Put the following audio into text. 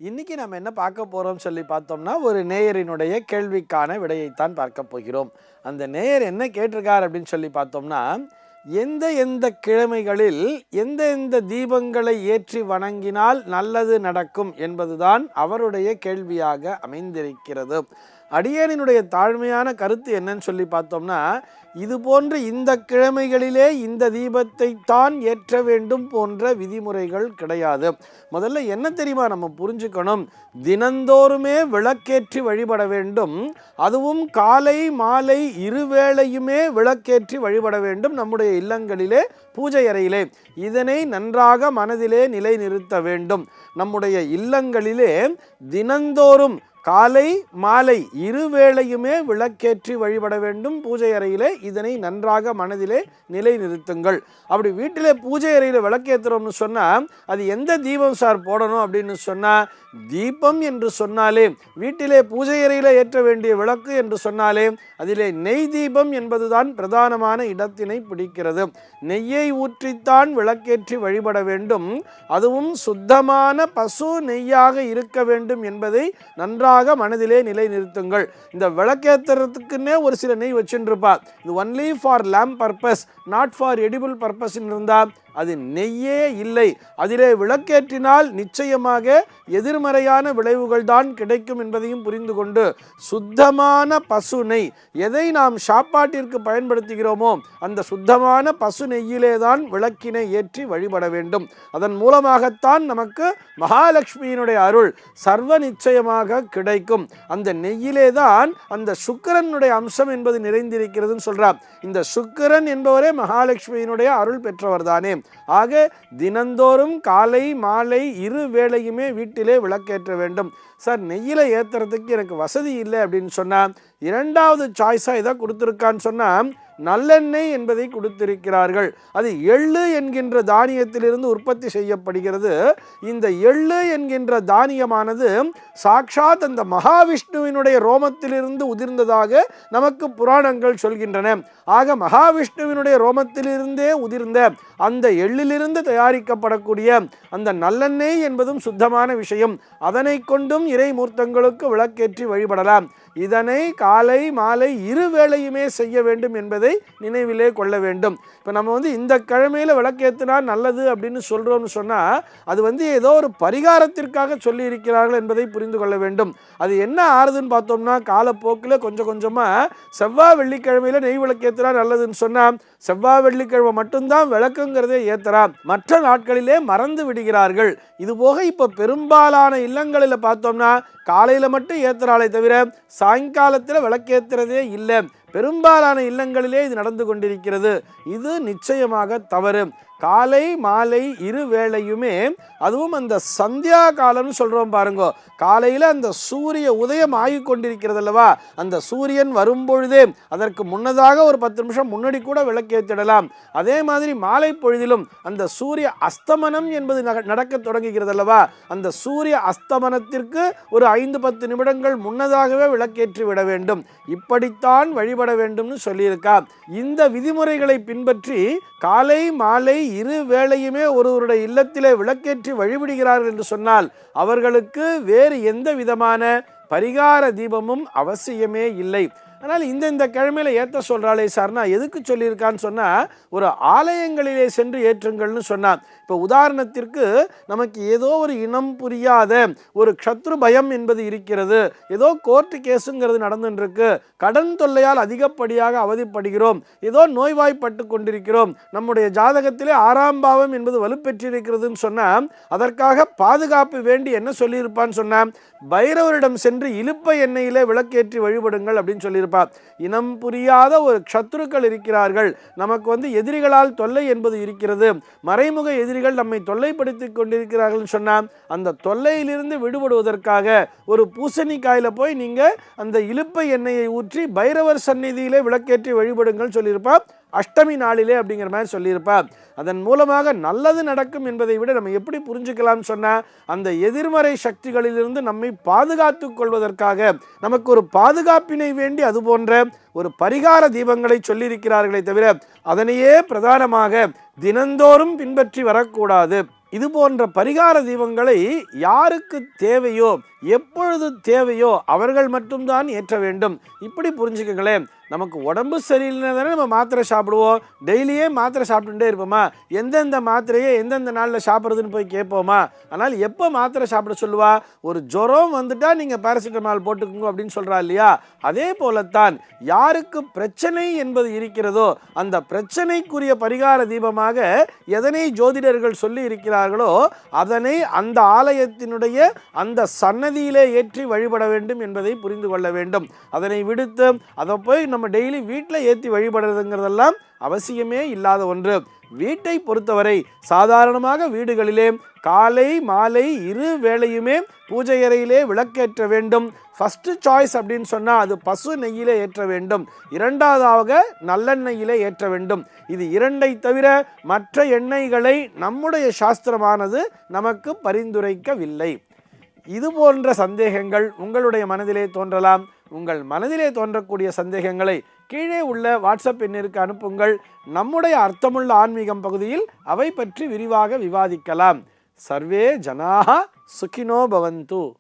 இன்னைக்கு நம்ம என்ன பார்க்க போறோம் சொல்லி பார்த்தோம்னா, ஒரு நேயரினுடைய கேள்விக்கான விடையைத்தான் பார்க்க போகிறோம். அந்த நேயர் என்ன கேட்டிருக்கார் அப்படின்னு சொல்லி பார்த்தோம்னா, எந்த எந்த கிழமைகளில் எந்த எந்த தீபங்களை ஏற்றி வணங்கினால் நல்லது நடக்கும் என்பதுதான் அவருடைய கேள்வியாக அமைந்திருக்கிறது. அடியேனினுடைய தாழ்மையான கருத்து என்னன்னு சொல்லி பார்த்தோம்னா, இது போன்ற இந்த கிழமைகளிலே இந்த தீபத்தை தான் ஏற்ற வேண்டும் போன்ற விதிமுறைகள் கிடையாது. முதல்ல என்ன தெரியுமா நம்ம புரிஞ்சுக்கணும், தினந்தோறுமே விளக்கேற்றி வழிபட வேண்டும். அதுவும் காலை மாலை இருவேளையுமே விளக்கேற்றி வழிபட வேண்டும் நம்முடைய இல்லங்களிலே, பூஜை அறையிலே. இதனை நன்றாக மனதிலே நிலைநிறுத்த வேண்டும். நம்முடைய இல்லங்களிலே தினந்தோறும் காலை மாலை இருவேளையுமே விளக்கேற்றி வழிபட வேண்டும் பூஜை அறையிலே. இதனை நன்றாக மனதிலே நிலைநிறுத்துங்கள். அப்படி வீட்டிலே பூஜை அறையில் விளக்கேற்றுறோம்னு சொன்னால் அது எந்த தீபம் சார் போடணும் அப்படின்னு சொன்னால், தீபம் என்று சொன்னாலே, வீட்டிலே பூஜை அறையில் ஏற்ற வேண்டிய விளக்கு என்று சொன்னாலே அதிலே நெய் தீபம் என்பதுதான் பிரதானமான இடத்தினை பிடிக்கிறது. நெய்யை ஊற்றித்தான் விளக்கேற்றி வழிபட வேண்டும். அதுவும் சுத்தமான பசு நெய்யாக இருக்க வேண்டும் என்பதை நன்றாக மனதிலே நிலைநிறுத்துங்கள். இந்த விளக்கேற்றுறதுக்குன்னே ஒரு சில நெய் வச்சுருப்பா, இது only for lamp purpose, not for edible purpose இருந்தால் அது நெய்யே இல்லை. அதிலே விளக்கேற்றினால் நிச்சயமாக எதிர்மறையான விளைவுகள் தான் கிடைக்கும் என்பதையும் புரிந்து கொண்டு, சுத்தமான பசு நெய், எதை நாம் சாப்பாட்டிற்கு பயன்படுத்துகிறோமோ அந்த சுத்தமான பசு நெய்யிலே தான் விளக்கினை ஏற்றி வழிபட வேண்டும். அதன் மூலமாகத்தான் நமக்கு மகாலட்சுமியினுடைய அருள் சர்வ நிச்சயமாக கிடைக்கும். அந்த நெய்யிலே தான் அந்த சுக்கிரனுடைய அம்சம் என்பது நிறைந்திருக்கிறதுன்னு சொல்றார். இந்த சுக்கிரன் என்பவரே மகாலட்சுமியினுடைய அருள் பெற்றவர் தானே. ஆக தினந்தோறும் காலை மாலை இரு வேளையுமே வீட்டிலே விளக்கேற்ற வேண்டும். சார், நெய்யில ஏற்றுறதுக்கு எனக்கு வசதி இல்லை அப்படின்னு சொன்னால், இரண்டாவது சாய்ஸாக இதை கொடுத்துருக்கான்னு சொன்னால் நல்லெண்ணெய் என்பதை கொடுத்திருக்கிறார்கள். அது எள்ளு என்கின்ற தானியத்திலிருந்து உற்பத்தி செய்யப்படுகிறது. இந்த எள்ளு என்கின்ற தானியமானது சாக்ஷாத் அந்த மகாவிஷ்ணுவினுடைய ரோமத்திலிருந்து உதிர்ந்ததாக நமக்கு புராணங்கள் சொல்கின்றன. ஆக மகாவிஷ்ணுவினுடைய ரோமத்திலிருந்தே உதிர்ந்த அந்த எள்ளிலிருந்து தயாரிக்கப்படக்கூடிய அந்த நல்லெண்ணெய் என்பதும் சுத்தமான விஷயம். அதனை கொண்டும் இறைமூர்த்தங்களுக்கு விளக்கேற்றி வழிபடலாம். இதனை காலை மாலை இரு வேளையுமே செய்ய வேண்டும் என்பதை நினைவிலே கொள்ள வேண்டும். இப்போ நம்ம இந்த கிழமையில் விளக்கேற்றினா நல்லது அப்படின்னு சொல்கிறோம்னு சொன்னால், அது ஏதோ ஒரு பரிகாரத்திற்காக சொல்லி இருக்கிறார்கள் என்பதை புரிந்து கொள்ள வேண்டும். அது என்ன ஆறுதுன்னு பார்த்தோம்னா, காலப்போக்கில் கொஞ்சம் கொஞ்சமாக செவ்வாய் வெள்ளிக்கிழமையில் நெய் விளக்கேற்றினா நல்லதுன்னு சொன்னால், செவ்வாய் வெள்ளிக்கிழமை மட்டும்தான் விளக்குங்கிறதே ஏற்றுறான், மற்ற நாட்களிலே மறந்து விடுகிறார்கள். இதுபோக இப்போ பெரும்பாலான இல்லங்களில் பார்த்தோம்னா காலையில் மட்டும் ஏற்றுறாலே தவிர சாயங்காலத்தில் விளக்கேற்றுறதே இல்லை. பெரும்பாலான இல்லங்களிலே இது நடந்து கொண்டிருக்கிறது. இது நிச்சயமாக தவறு. காலை மாலை இரு வேளையுமே, அதுவும் அந்த சந்தியா காலம்னு சொல்கிறோம் பாருங்க, காலையில் அந்த சூரிய உதயம் ஆகி கொண்டிருக்கிறது அல்லவா, அந்த சூரியன் வரும்பொழுதே அதற்கு முன்னதாக ஒரு 10 நிமிஷம் முன்னாடி கூட விளக்கேற்றிடலாம். அதே மாதிரி மாலை பொழுதிலும் அந்த சூரிய அஸ்தமனம் என்பது நடக்க தொடங்குகிறது அல்லவா, அந்த சூரிய அஸ்தமனத்திற்கு ஒரு 5-10 நிமிடங்கள் முன்னதாகவே விளக்கேற்றி விட வேண்டும். இப்படித்தான் வழிபட வேண்டும்னு சொல்லியிருக்கா. இந்த விதிமுறைகளை பின்பற்றி காலை மாலை இரு வேளையுமே ஒருவருடைய இல்லத்திலே விளக்கேற்றி வழிபடுகிறார்கள் என்று சொன்னால் அவர்களுக்கு வேறு எந்த விதமான பரிகார தீபமும் அவசியமே இல்லை. ஆனால் இந்த கிழமையில் ஏற்ற சொல்கிறாளே சார்னா எதுக்கு சொல்லியிருக்கான்னு சொன்னால், ஒரு ஆலயங்களிலே சென்று ஏற்றுங்கள்னு சொன்னான். இப்போ உதாரணத்திற்கு நமக்கு ஏதோ ஒரு இனம் புரியாத ஒரு சத்ரு பயம் என்பது இருக்கிறது, ஏதோ கோர்ட்டு கேஸுங்கிறது நடந்துருக்கு, கடன் தொல்லையால் அதிகப்படியாக அவதிப்படுகிறோம், ஏதோ நோய்வாய்ப்பட்டு கொண்டிருக்கிறோம், நம்முடைய ஜாதகத்திலே 6ஆம் பாவம் என்பது வலுப்பெற்றிருக்கிறதுன்னு சொன்னால், அதற்காக பாதுகாப்பு வேண்டி என்ன சொல்லியிருப்பான்னு சொன்னால், பைரவரிடம் சென்று இலுப்பை எண்ணெயிலே விளக்கேற்றி வழிபடுங்கள் அப்படின்னு சொல்லியிருப்பார். இனம் புரியாத ஒரு சத்துருக்கள் இருக்கிறார்கள், நமக்கு எதிரிகளால் தொல்லை என்பது இருக்கிறது, மறைமுக எதிரிகள் நம்மை தொல்லைப்படுத்தி கொண்டிருக்கிறார்கள் சொன்னால், அந்த தொல்லையிலிருந்து விடுபடுவதற்காக ஒரு பூசணிக்காயில போய் நீங்க அந்த இலுப்பை எண்ணெயை ஊற்றி பைரவர் சந்நிதியிலே விளக்கேற்றி வழிபடுங்கள் சொல்லியிருப்பார். அஷ்டமி நாளிலே அப்படிங்கிற மாதிரி சொல்லியிருப்பார். அதன் மூலமாக நல்லது நடக்கும் என்பதை விட நம்ம எப்படி புரிஞ்சுக்கலாம் சொன்னால், அந்த எதிர்மறை சக்திகளிலிருந்து நம்மை பாதுகாத்து கொள்வதற்காக நமக்கு ஒரு பாதுகாப்பினை வேண்டி அது போன்ற ஒரு பரிகார தீபங்களை சொல்லியிருக்கிறார்களே தவிர அதனையே பிரதானமாக தினந்தோறும் பின்பற்றி வரக்கூடாது. இது போன்ற பரிகார தீபங்களை யாருக்கு தேவையோ எப்பொழுது தேவையோ அவர்கள் மட்டும்தான் ஏற்ற வேண்டும். இப்படி புரிஞ்சுக்கங்களேன். நமக்கு உடம்பு சரியில்லைன்னா தானே நம்ம மாத்திரை சாப்பிடுவோம். டெய்லியே மாத்திரை சாப்பிட்டுட்டே இருப்போமா? எந்தெந்த மாத்திரையை எந்தெந்த நாளில் சாப்பிட்றதுன்னு போய் கேட்போமா? ஆனால் எப்போ மாத்திரை சாப்பிட சொல்லுவா? ஒரு ஜுரம் வந்துட்டா நீங்கள் பேராசிட்டமால் போட்டுக்கோங்க அப்படின்னு சொல்கிறா இல்லையா? அதே போலத்தான் யாருக்கு பிரச்சனை என்பது இருக்கிறதோ அந்த பிரச்சனைக்குரிய பரிகார தீபமாக எதனை ஜோதிடர்கள் சொல்லி இருக்கிறார்களோ அதனை அந்த ஆலயத்தினுடைய அந்த சன்னதியிலே ஏற்றி வழிபட வேண்டும் என்பதை புரிந்து கொள்ள வேண்டும். அதனை விடுத்து அதை போய் நம்ம டெய்லி வீட்டில் ஏற்றி வழிபடுறதுங்கிறதெல்லாம் அவசியமே இல்லாத ஒன்று. வீட்டை பொறுத்தவரை சாதாரணமாக வீடுகளிலே காலை மாலை இரு வேளையுமே பூஜை அறையிலே விளக்கேற்ற வேண்டும். ஃபஸ்ட்டு சாய்ஸ் அப்படின்னு சொன்னால் அது பசு நெய்யிலே ஏற்ற வேண்டும். இரண்டாவதாக நல்லெண்ணெயிலே ஏற்ற வேண்டும். இது இரண்டை தவிர மற்ற எண்ணெய்களை நம்முடைய சாஸ்திரமானது நமக்கு பரிந்துரைக்கவில்லை. இது போன்ற சந்தேகங்கள் உங்களுடைய மனதிலே தோன்றலாம். உங்கள் மனதிலே தோன்றக்கூடிய சந்தேகங்களை கீழே உள்ள வாட்ஸ்அப் எண்ணிற்கு அனுப்புங்கள். நம்முடைய அர்த்தமுள்ள ஆன்மீகம் பகுதியில் அவை பற்றி விரிவாக விவாதிக்கலாம். சர்வே ஜனாஹ சுகினோ பவந்து.